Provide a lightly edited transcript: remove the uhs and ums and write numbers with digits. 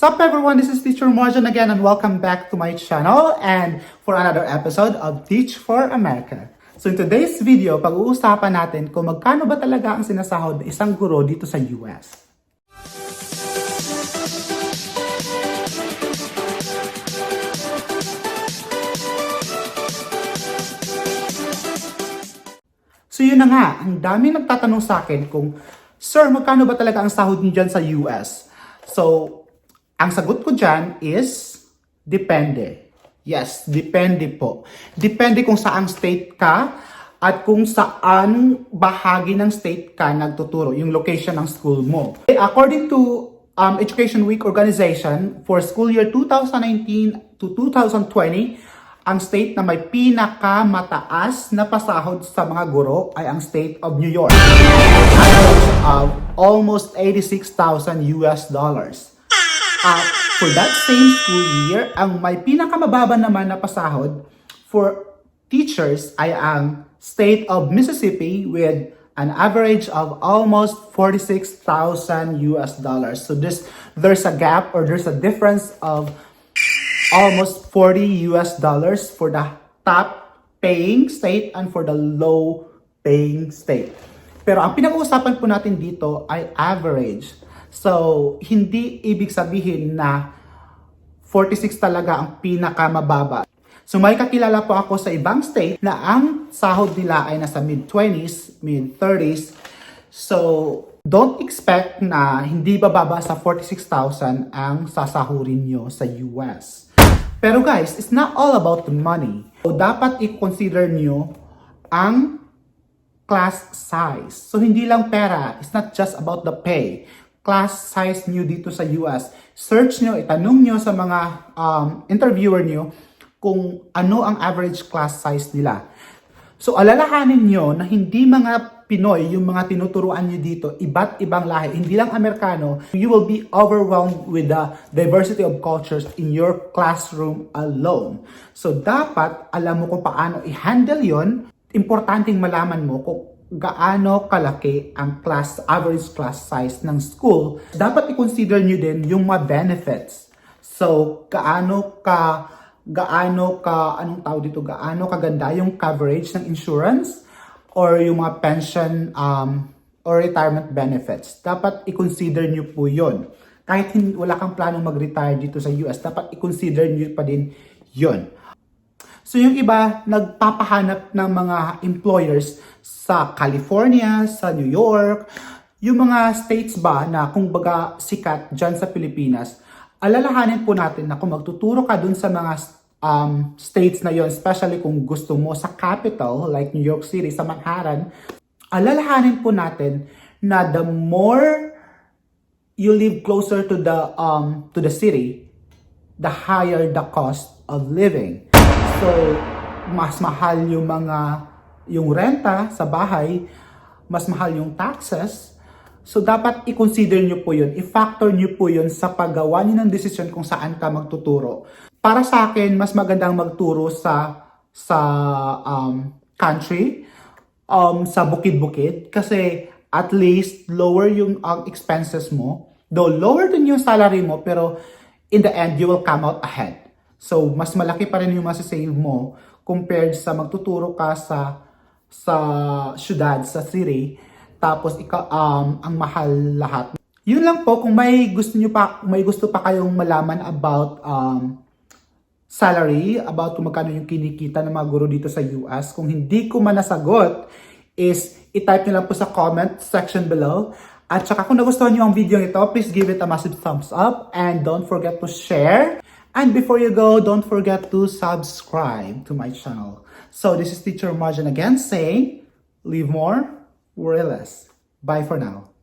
Sup everyone, this is Teacher MarJhun again and welcome back to my channel and for another episode of Teach for America. So in today's video, pag-uusapan natin kung magkano ba talaga ang sinasahod ng isang guro dito sa US. So yun na nga, ang daming nagtatanong sa akin kung, Sir, magkano ba talaga ang sahod niyo dyan sa US? So, ang sagot ko dyan is, depende. Yes, depende po. Depende kung saang state ka at kung saan bahagi ng state ka nagtuturo, yung location ng school mo. According to Education Week Organization, for school year 2019 to 2020, ang state na may pinakamataas na pasahod sa mga guro ay ang state of New York. Average of almost 86,000 US dollars. For that same school year, ang may pinakamababa naman na pasahod for teachers ay ang state of Mississippi with an average of almost 46,000 US dollars. So there's a gap or there's a difference of almost 40 US dollars for the top paying state and for the low paying state. Pero ang pinag-uusapan po natin dito ay average. So, hindi ibig sabihin na 46 talaga ang pinakamababa. So, may kakilala po ako sa ibang state na ang sahod nila ay nasa mid-20s, mid-30s. So, don't expect na hindi bababa sa 46,000 ang sasahurin nyo sa US. Pero guys, it's not all about the money. So, dapat i-consider nyo ang class size. So, hindi lang pera. It's not just about the pay. Class size nyo dito sa US. Search nyo, itanong nyo sa mga interviewer nyo kung ano ang average class size nila. So, alalahanin nyo na hindi mga Pinoy, yung mga tinuturuan nyo dito, iba't ibang lahi, hindi lang Amerikano. You will be overwhelmed with the diversity of cultures in your classroom alone. So, dapat alam mo kung paano i-handle yon. Importanteng malaman mo kung gaano kalaki ang average class size ng school. Dapat i-consider nyo din yung mga benefits. So, gaano kaganda yung coverage ng insurance or yung mga pension or retirement benefits. Dapat i-consider nyo po yun. Kahit wala kang planong mag-retire dito sa US, dapat i-consider nyo pa din yun. So yung iba, nagpapahanap ng mga employers sa California, sa New York, yung mga states ba na kung baga sikat dyan sa Pilipinas, alalahanin po natin na kung magtuturo ka dun sa mga states na yon, especially kung gusto mo sa capital, like New York City, sa Manhattan, alalahanin po natin na the more you live closer to the city, the higher the cost of living. So, mas mahal yung renta sa bahay, mas mahal yung taxes. So, dapat i-consider nyo po yun, i-factor nyo po yun sa paggawa nyo ng desisyon kung saan ka magtuturo. Para sa akin, mas magandang magturo sa country, sa bukid-bukid, kasi at least lower yung expenses mo. Though lower din yung salary mo, pero in the end, you will come out ahead. So, mas malaki pa rin yung masasave mo compared sa magtuturo ka sa syudad, sa city, tapos ang mahal lahat. Yun lang po, kung may gusto pa kayong malaman about salary, about kung magkano yung kinikita ng mga guro dito sa US, kung hindi ko man nasagot, is i-type nyo lang po sa comment section below. At saka kung nagustuhan nyo ang video ito, please give it a massive thumbs up and don't forget to share. And before you go, don't forget to subscribe to my channel. So this is Teacher MarJhun again saying, live more, worry less. Bye for now.